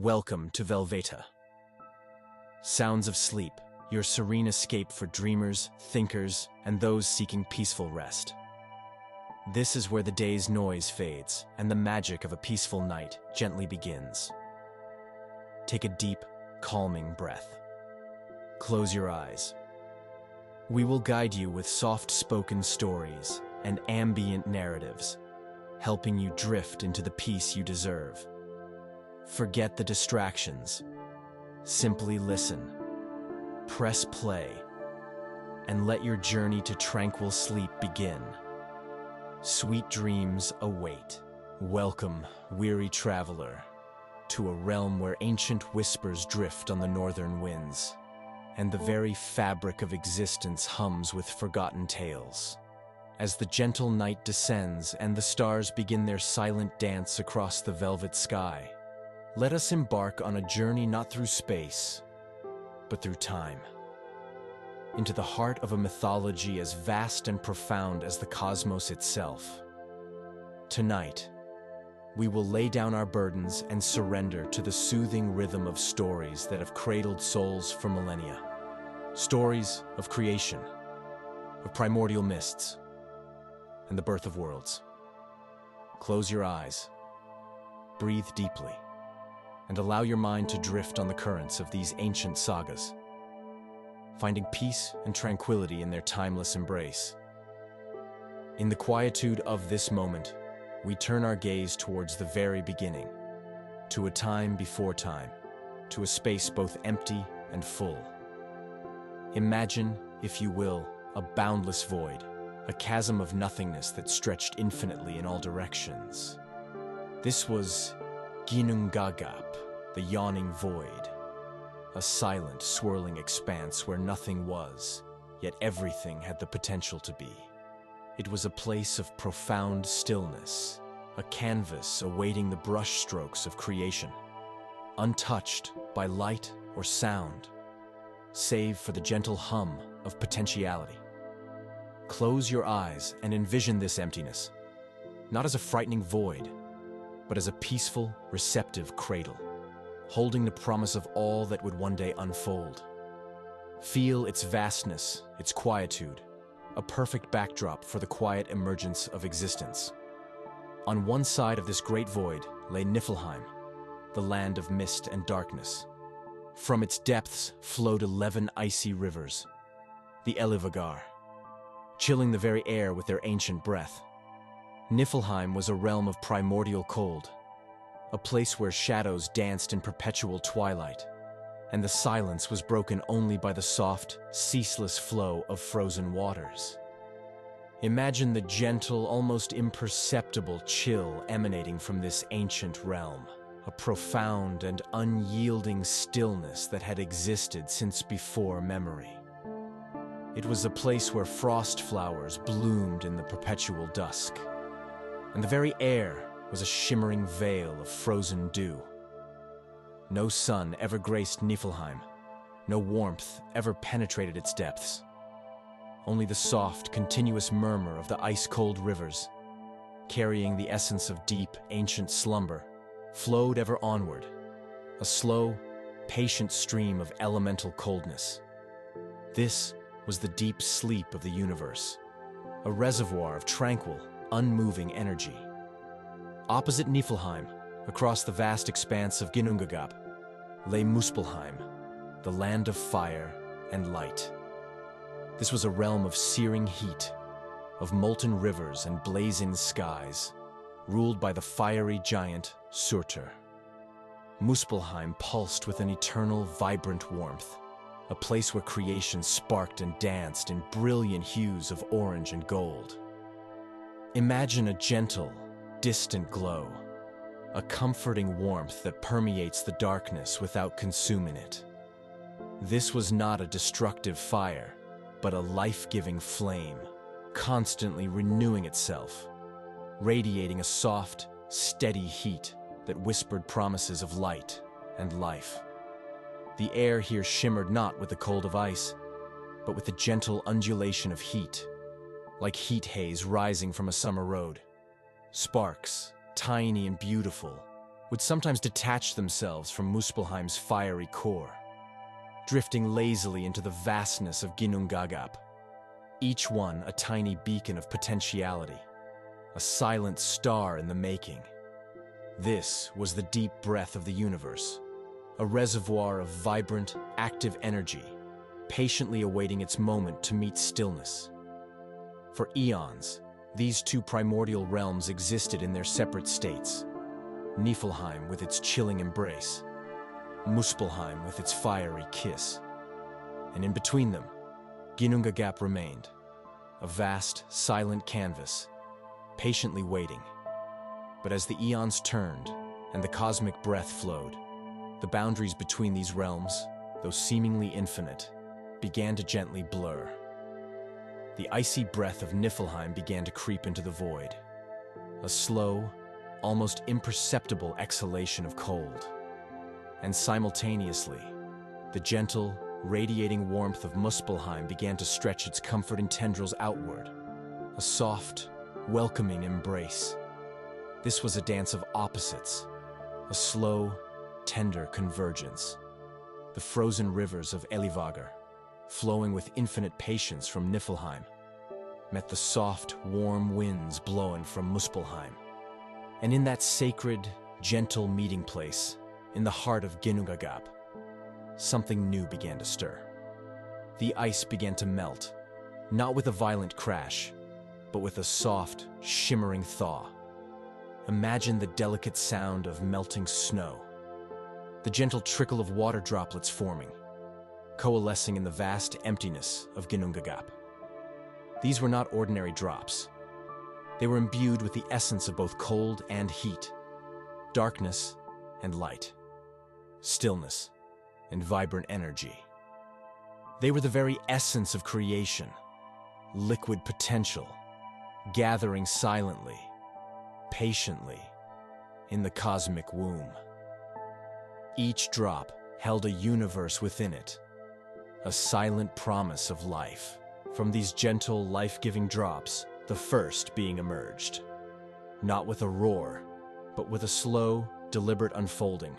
Welcome to Velveta. Sounds of sleep, your serene escape for dreamers, thinkers, and those seeking peaceful rest. This is where the day's noise fades and the magic of a peaceful night gently begins. Take a deep, calming breath. Close your eyes. We will guide you with soft-spoken stories and ambient narratives, helping you drift into the peace you deserve. Forget the distractions. Simply listen. Press play, and let your journey to tranquil sleep begin. Sweet dreams await. Welcome, weary traveler, to a realm where ancient whispers drift on the northern winds, and the very fabric of existence hums with forgotten tales. As the gentle night descends and the stars begin their silent dance across the velvet sky, let us embark on a journey not through space, but through time. Into the heart of a mythology as vast and profound as the cosmos itself. Tonight, we will lay down our burdens and surrender to the soothing rhythm of stories that have cradled souls for millennia. Stories of creation, of primordial mists, and the birth of worlds. Close your eyes, breathe deeply, and allow your mind to drift on the currents of these ancient sagas, finding peace and tranquility in their timeless embrace. In the quietude of this moment, we turn our gaze towards the very beginning, to a time before time, to a space both empty and full. Imagine, if you will, a boundless void, a chasm of nothingness that stretched infinitely in all directions. This was Ginnungagap, the yawning void, a silent, swirling expanse where nothing was, yet everything had the potential to be. It was a place of profound stillness, a canvas awaiting the brushstrokes of creation, untouched by light or sound, save for the gentle hum of potentiality. Close your eyes and envision this emptiness, not as a frightening void, but as a peaceful, receptive cradle, holding the promise of all that would one day unfold. Feel its vastness, its quietude, a perfect backdrop for the quiet emergence of existence. On one side of this great void lay Niflheim, the land of mist and darkness. From its depths flowed 11 icy rivers, the Elivagar, chilling the very air with their ancient breath. Niflheim was a realm of primordial cold, a place where shadows danced in perpetual twilight, and the silence was broken only by the soft, ceaseless flow of frozen waters. Imagine the gentle, almost imperceptible chill emanating from this ancient realm, a profound and unyielding stillness that had existed since before memory. It was a place where frost flowers bloomed in the perpetual dusk, and the very air was a shimmering veil of frozen dew. No sun ever graced Niflheim, no warmth ever penetrated its depths. Only the soft, continuous murmur of the ice-cold rivers, carrying the essence of deep, ancient slumber, flowed ever onward, a slow, patient stream of elemental coldness. This was the deep sleep of the universe, a reservoir of tranquil, unmoving energy. Opposite Niflheim, across the vast expanse of Ginnungagap, lay Muspelheim, the land of fire and light. This was a realm of searing heat, of molten rivers and blazing skies, ruled by the fiery giant Surtur. Muspelheim pulsed with an eternal, vibrant warmth, a place where creation sparked and danced in brilliant hues of orange and gold. Imagine a gentle, distant glow, a comforting warmth that permeates the darkness without consuming it. This was not a destructive fire, but a life-giving flame, constantly renewing itself, radiating a soft, steady heat that whispered promises of light and life. The air here shimmered not with the cold of ice, but with the gentle undulation of heat, like heat haze rising from a summer road. Sparks, tiny and beautiful, would sometimes detach themselves from Muspelheim's fiery core, drifting lazily into the vastness of Ginnungagap, each one a tiny beacon of potentiality, a silent star in the making. This was the deep breath of the universe, a reservoir of vibrant, active energy, patiently awaiting its moment to meet stillness. For eons, these two primordial realms existed in their separate states. Niflheim with its chilling embrace, Muspelheim with its fiery kiss. And in between them, Ginnungagap remained, a vast, silent canvas, patiently waiting. But as the eons turned and the cosmic breath flowed, the boundaries between these realms, though seemingly infinite, began to gently blur. The icy breath of Niflheim began to creep into the void, a slow, almost imperceptible exhalation of cold. And simultaneously, the gentle, radiating warmth of Muspelheim began to stretch its comforting tendrils outward, a soft, welcoming embrace. This was a dance of opposites, a slow, tender convergence. The frozen rivers of Elivagar, flowing with infinite patience from Niflheim, met the soft, warm winds blowing from Muspelheim. And in that sacred, gentle meeting place, in the heart of Ginnungagap, something new began to stir. The ice began to melt, not with a violent crash, but with a soft, shimmering thaw. Imagine the delicate sound of melting snow, the gentle trickle of water droplets forming, coalescing in the vast emptiness of Ginnungagap. These were not ordinary drops. They were imbued with the essence of both cold and heat, darkness and light, stillness and vibrant energy. They were the very essence of creation, liquid potential, gathering silently, patiently, in the cosmic womb. Each drop held a universe within it, a silent promise of life. From these gentle, life-giving drops, the first being emerged, not with a roar, but with a slow, deliberate unfolding,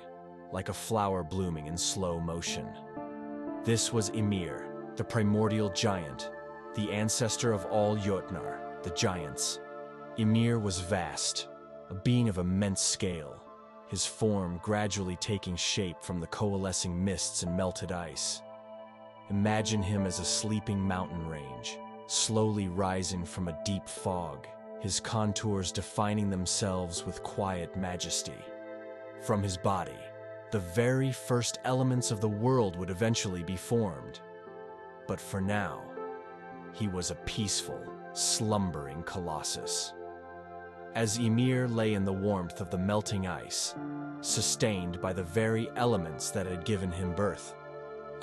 like a flower blooming in slow motion. This was Ymir, the primordial giant, the ancestor of all Jotnar, the giants. Ymir was vast, a being of immense scale, his form gradually taking shape from the coalescing mists and melted ice. Imagine him as a sleeping mountain range, slowly rising from a deep fog, his contours defining themselves with quiet majesty. From his body, the very first elements of the world would eventually be formed. But for now, he was a peaceful, slumbering colossus. As Ymir lay in the warmth of the melting ice, sustained by the very elements that had given him birth,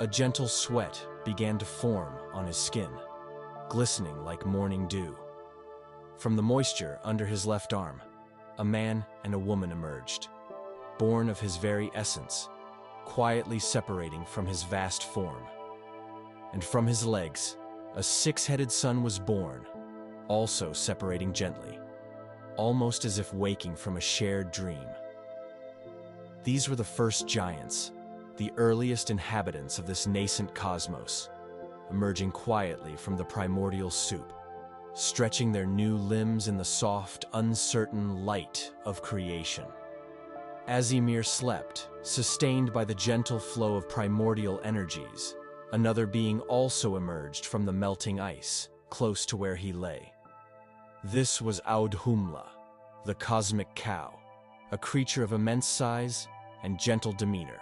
a gentle sweat began to form on his skin, glistening like morning dew. From the moisture under his left arm, a man and a woman emerged, born of his very essence, quietly separating from his vast form. And from his legs, a six-headed son was born, also separating gently, almost as if waking from a shared dream. These were the first giants, the earliest inhabitants of this nascent cosmos, emerging quietly from the primordial soup, stretching their new limbs in the soft, uncertain light of creation. As Ymir slept, sustained by the gentle flow of primordial energies, another being also emerged from the melting ice, close to where he lay. This was Audhumla, the cosmic cow, a creature of immense size and gentle demeanor,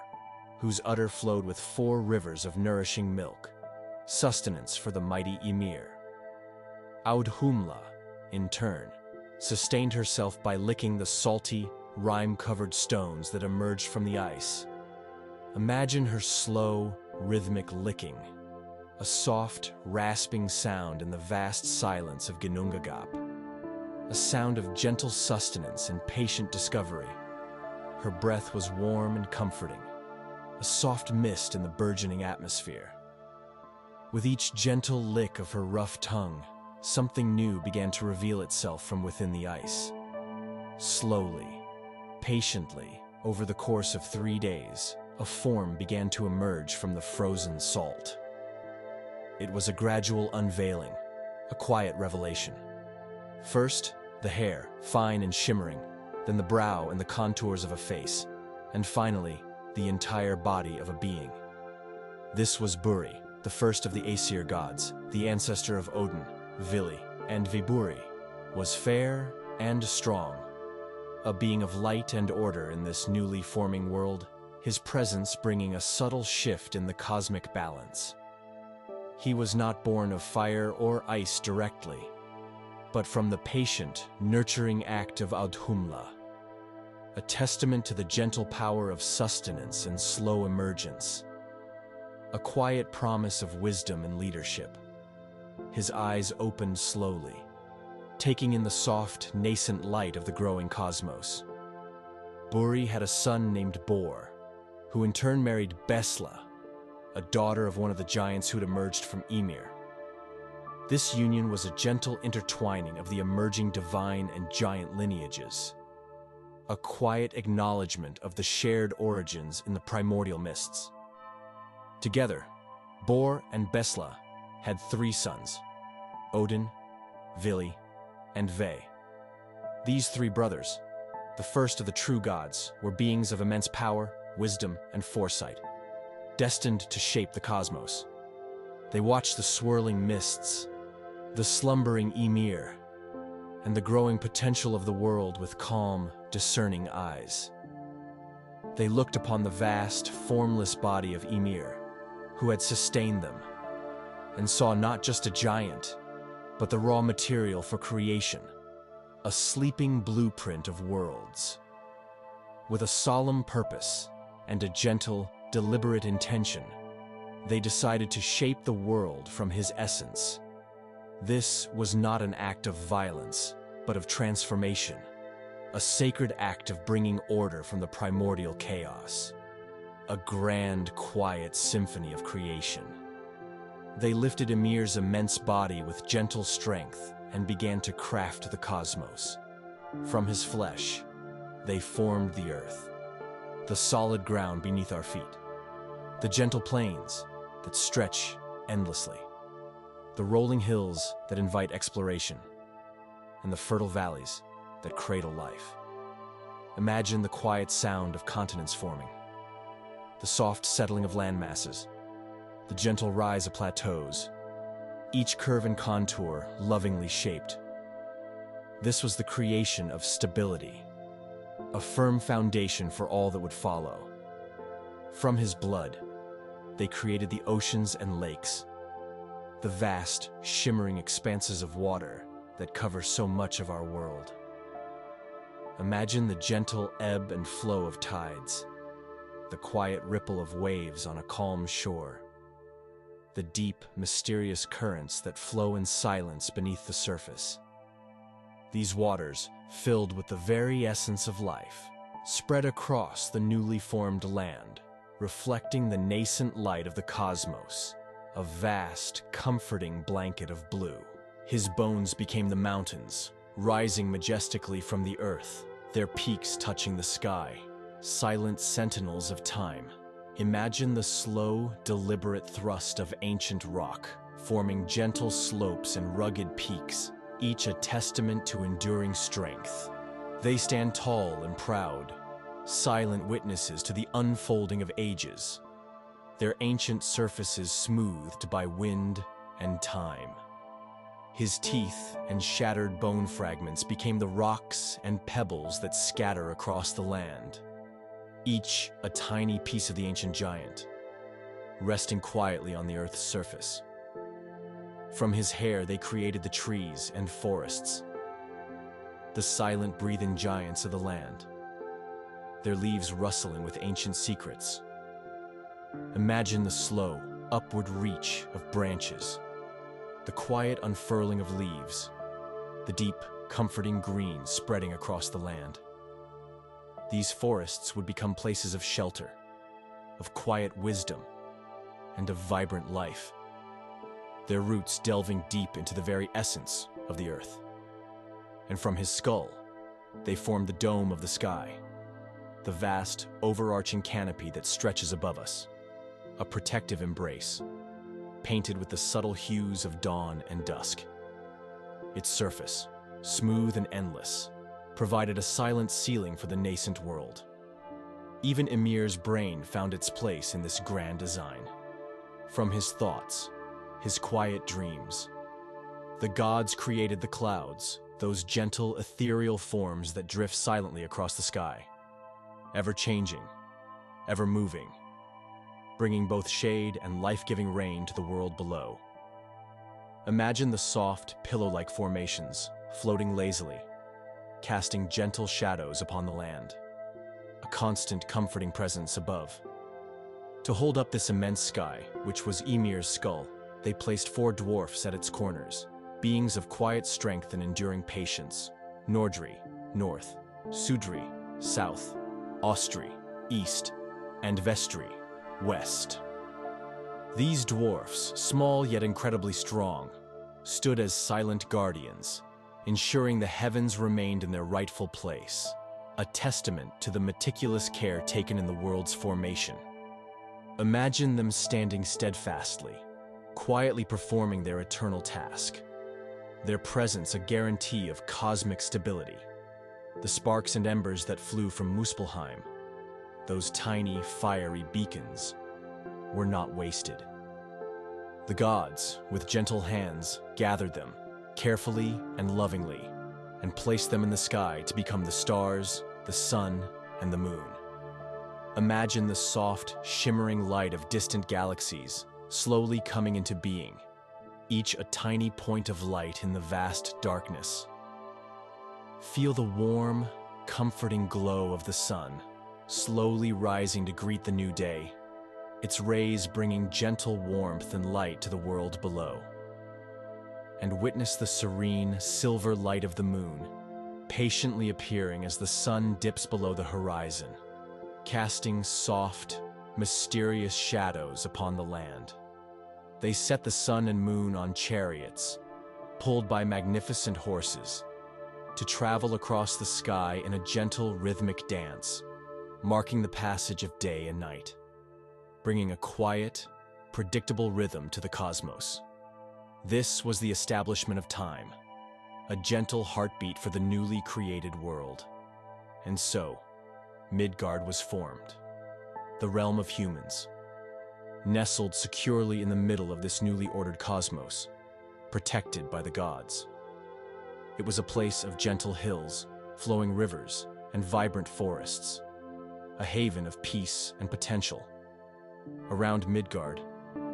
whose udder flowed with 4 rivers of nourishing milk, sustenance for the mighty Ymir. Audhumla, in turn, sustained herself by licking the salty, rime-covered stones that emerged from the ice. Imagine her slow, rhythmic licking, a soft, rasping sound in the vast silence of Ginnungagap, a sound of gentle sustenance and patient discovery. Her breath was warm and comforting, a soft mist in the burgeoning atmosphere. With each gentle lick of her rough tongue, something new began to reveal itself from within the ice. Slowly, patiently, Over the course of 3 days, a form began to emerge from the frozen salt. It was a gradual unveiling, a quiet revelation. First, the hair, fine and shimmering, then the brow and the contours of a face, and finally, the entire body of a being. This was Buri, the first of the Aesir gods, the ancestor of Odin, Vili, and Viburi, was fair and strong. A being of light and order in this newly forming world, his presence bringing a subtle shift in the cosmic balance. He was not born of fire or ice directly, but from the patient, nurturing act of Audhumla, a testament to the gentle power of sustenance and slow emergence, a quiet promise of wisdom and leadership. His eyes opened slowly, taking in the soft, nascent light of the growing cosmos. Buri had a son named Bor, who in turn married Besla, a daughter of one of the giants who'd emerged from Ymir. This union was a gentle intertwining of the emerging divine and giant lineages, a quiet acknowledgement of the shared origins in the primordial mists. Together, Bor and Besla had 3 sons, Odin, Vili, and Ve. These 3 brothers, the first of the true gods, were beings of immense power, wisdom, and foresight, destined to shape the cosmos. They watched the swirling mists, the slumbering Ymir, and the growing potential of the world with calm, discerning eyes. They looked upon the vast, formless body of Ymir, who had sustained them, and saw not just a giant, but the raw material for creation, a sleeping blueprint of worlds. With a solemn purpose and a gentle, deliberate intention, they decided to shape the world from his essence. This was not an act of violence, but of transformation, a sacred act of bringing order from the primordial chaos, a grand, quiet symphony of creation. They lifted Ymir's immense body with gentle strength and began to craft the cosmos. From his flesh, they formed the earth, the solid ground beneath our feet, the gentle plains that stretch endlessly, the rolling hills that invite exploration, and the fertile valleys that cradle life. Imagine the quiet sound of continents forming, the soft settling of land masses, the gentle rise of plateaus, each curve and contour lovingly shaped. This was the creation of stability, a firm foundation for all that would follow. From his blood, they created the oceans and lakes, the vast, shimmering expanses of water that cover so much of our world. Imagine the gentle ebb and flow of tides, the quiet ripple of waves on a calm shore, the deep, mysterious currents that flow in silence beneath the surface. These waters, filled with the very essence of life, spread across the newly formed land, reflecting the nascent light of the cosmos, a vast, comforting blanket of blue. His bones became the mountains, rising majestically from the earth, their peaks touching the sky, silent sentinels of time. Imagine the slow, deliberate thrust of ancient rock, forming gentle slopes and rugged peaks, each a testament to enduring strength. They stand tall and proud, silent witnesses to the unfolding of ages, their ancient surfaces smoothed by wind and time. His teeth and shattered bone fragments became the rocks and pebbles that scatter across the land, each a tiny piece of the ancient giant, resting quietly on the earth's surface. From his hair they created the trees and forests, the silent breathing giants of the land, their leaves rustling with ancient secrets. Imagine the slow, upward reach of branches, the quiet unfurling of leaves, the deep, comforting green spreading across the land. These forests would become places of shelter, of quiet wisdom, and of vibrant life, their roots delving deep into the very essence of the earth. And from his skull, they formed the dome of the sky, the vast, overarching canopy that stretches above us. A protective embrace, painted with the subtle hues of dawn and dusk. Its surface, smooth and endless, provided a silent ceiling for the nascent world. Even Ymir's brain found its place in this grand design. From his thoughts, his quiet dreams, the gods created the clouds, those gentle, ethereal forms that drift silently across the sky, ever-changing, ever-moving, bringing both shade and life-giving rain to the world below. Imagine the soft, pillow-like formations floating lazily, casting gentle shadows upon the land, a constant comforting presence above. To hold up this immense sky, which was Ymir's skull, they placed 4 dwarfs at its corners, beings of quiet strength and enduring patience: Nordri, north; Sudri, south; Austri, east; and Vestri, west. These dwarfs, small yet incredibly strong, stood as silent guardians, ensuring the heavens remained in their rightful place, a testament to the meticulous care taken in the world's formation. Imagine them standing steadfastly, quietly performing their eternal task, their presence a guarantee of cosmic stability. The sparks and embers that flew from Muspelheim, those tiny, fiery beacons, were not wasted. The gods, with gentle hands, gathered them, carefully and lovingly, and placed them in the sky to become the stars, the sun, and the moon. Imagine the soft, shimmering light of distant galaxies slowly coming into being, each a tiny point of light in the vast darkness. Feel the warm, comforting glow of the sun, slowly rising to greet the new day, its rays bringing gentle warmth and light to the world below. And witness the serene, silver light of the moon, patiently appearing as the sun dips below the horizon, casting soft, mysterious shadows upon the land. They set the sun and moon on chariots, pulled by magnificent horses, to travel across the sky in a gentle, rhythmic dance, marking the passage of day and night, bringing a quiet, predictable rhythm to the cosmos. This was the establishment of time, a gentle heartbeat for the newly created world. And so, Midgard was formed, the realm of humans, nestled securely in the middle of this newly ordered cosmos, protected by the gods. It was a place of gentle hills, flowing rivers, and vibrant forests, a haven of peace and potential. Around Midgard,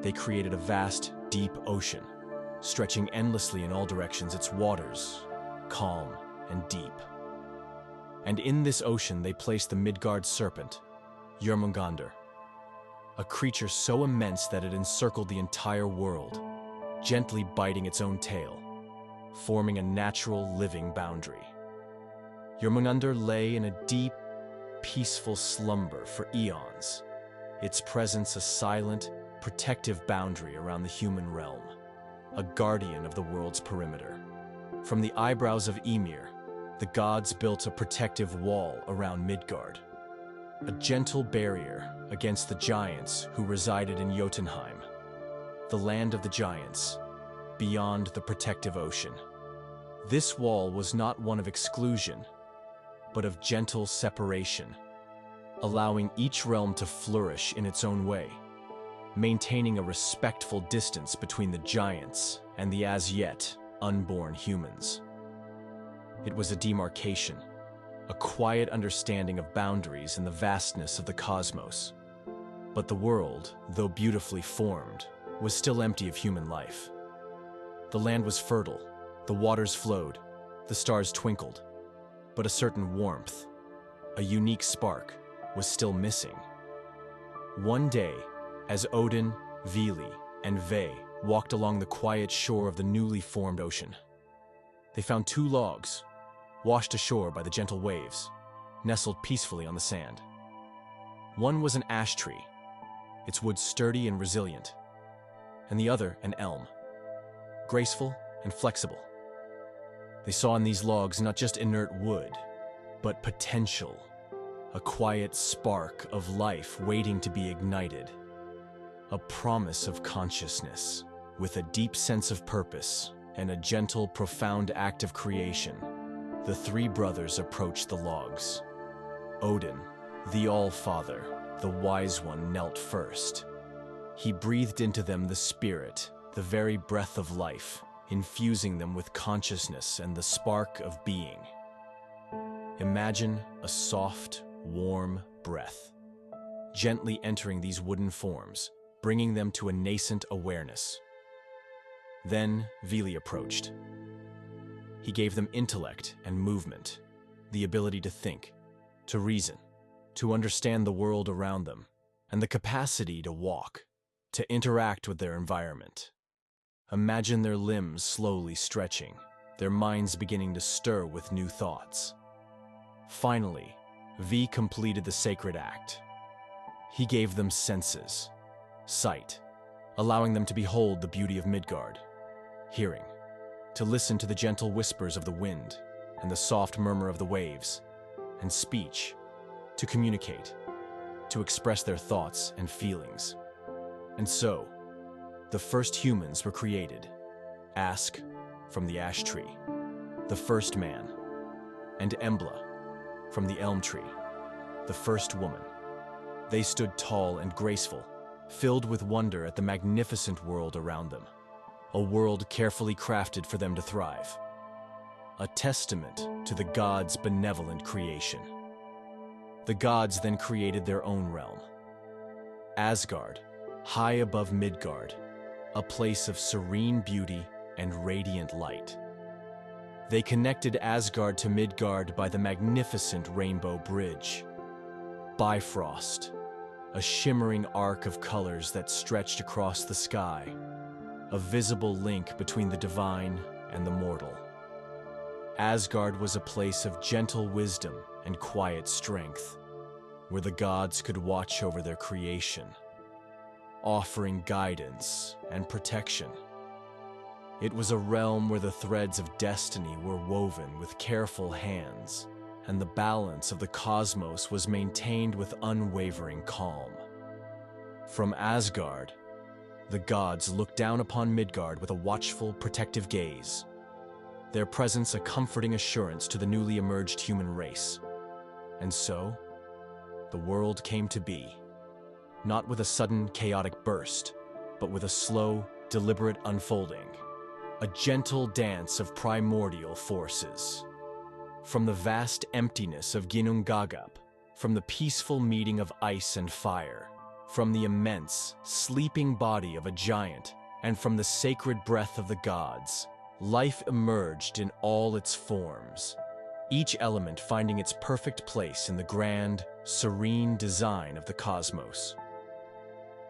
they created a vast, deep ocean, stretching endlessly in all directions, its waters calm and deep. And in this ocean they placed the Midgard serpent, Jörmungandr, a creature so immense that it encircled the entire world, gently biting its own tail, forming a natural living boundary. Jörmungandr lay in a deep, peaceful slumber for eons, its presence a silent, protective boundary around the human realm, a guardian of the world's perimeter. From the eyebrows of Ymir, the gods built a protective wall around Midgard, a gentle barrier against the giants who resided in Jotunheim, the land of the giants, beyond the protective ocean. This wall was not one of exclusion, but of gentle separation, allowing each realm to flourish in its own way, maintaining a respectful distance between the giants and the as-yet unborn humans. It was a demarcation, a quiet understanding of boundaries in the vastness of the cosmos. But the world, though beautifully formed, was still empty of human life. The land was fertile, the waters flowed, the stars twinkled, but a certain warmth, a unique spark, was still missing. One day, as Odin, Vili, and Ve walked along the quiet shore of the newly formed ocean, they found 2 logs, washed ashore by the gentle waves, nestled peacefully on the sand. One was an ash tree, its wood sturdy and resilient, and the other an elm, graceful and flexible. They saw in these logs not just inert wood, but potential, a quiet spark of life waiting to be ignited, a promise of consciousness. With a deep sense of purpose and a gentle, profound act of creation, the three brothers approached the logs. Odin, the All-Father, the Wise One, knelt first. He breathed into them the spirit, the very breath of life, infusing them with consciousness and the spark of being. Imagine a soft, warm breath, gently entering these wooden forms, bringing them to a nascent awareness. Then Vili approached. He gave them intellect and movement, the ability to think, to reason, to understand the world around them, and the capacity to walk, to interact with their environment. Imagine their limbs slowly stretching, their minds beginning to stir with new thoughts. Finally, V completed the sacred act. He gave them senses, sight, allowing them to behold the beauty of Midgard, hearing, to listen to the gentle whispers of the wind and the soft murmur of the waves, and speech, to communicate, to express their thoughts and feelings. And so, the first humans were created, Ask from the ash tree, the first man, and Embla from the elm tree, the first woman. They stood tall and graceful, filled with wonder at the magnificent world around them, a world carefully crafted for them to thrive, a testament to the gods' benevolent creation. The gods then created their own realm, Asgard, high above Midgard, a place of serene beauty and radiant light. They connected Asgard to Midgard by the magnificent Rainbow Bridge, Bifrost, a shimmering arc of colors that stretched across the sky, a visible link between the divine and the mortal. Asgard was a place of gentle wisdom and quiet strength, where the gods could watch over their creation, offering guidance and protection. It was a realm where the threads of destiny were woven with careful hands, and the balance of the cosmos was maintained with unwavering calm. From Asgard, the gods looked down upon Midgard with a watchful, protective gaze, their presence a comforting assurance to the newly emerged human race. And so, the world came to be, not with a sudden, chaotic burst, but with a slow, deliberate unfolding, a gentle dance of primordial forces. From the vast emptiness of Ginnungagap, from the peaceful meeting of ice and fire, from the immense, sleeping body of a giant, and from the sacred breath of the gods, life emerged in all its forms, each element finding its perfect place in the grand, serene design of the cosmos.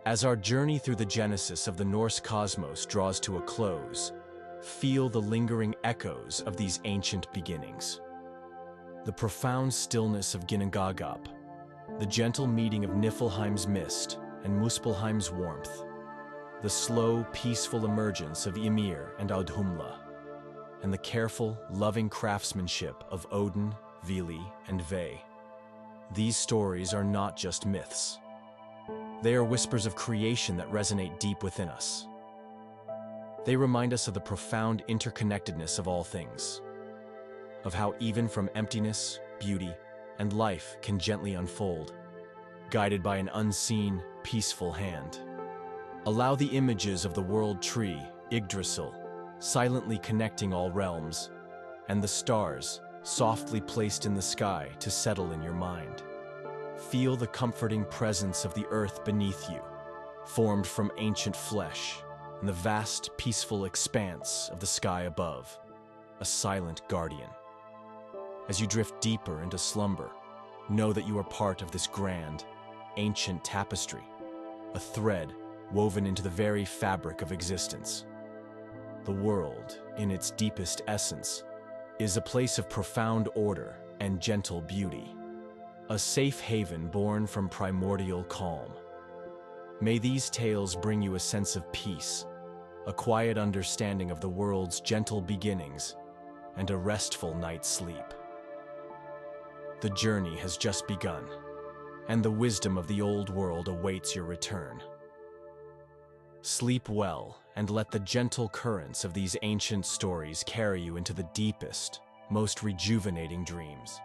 As our journey through the genesis of the Norse cosmos draws to a close, feel the lingering echoes of these ancient beginnings. The profound stillness of Ginnungagap, the gentle meeting of Niflheim's mist and Muspelheim's warmth, the slow, peaceful emergence of Ymir and Audhumla, and the careful, loving craftsmanship of Odin, Vili, and Ve. These stories are not just myths. They are whispers of creation that resonate deep within us. They remind us of the profound interconnectedness of all things, of how even from emptiness, beauty, and life can gently unfold, guided by an unseen, peaceful hand. Allow the images of the world tree, Yggdrasil, silently connecting all realms, and the stars, softly placed in the sky, to settle in your mind. Feel the comforting presence of the earth beneath you, formed from ancient flesh, and the vast, peaceful expanse of the sky above, a silent guardian. As you drift deeper into slumber, know that you are part of this grand, ancient tapestry, a thread woven into the very fabric of existence. The world, in its deepest essence, is a place of profound order and gentle beauty, a safe haven born from primordial calm. May these tales bring you a sense of peace, a quiet understanding of the world's gentle beginnings, and a restful night's sleep. The journey has just begun, and the wisdom of the old world awaits your return. Sleep well, and let the gentle currents of these ancient stories carry you into the deepest, most rejuvenating dreams.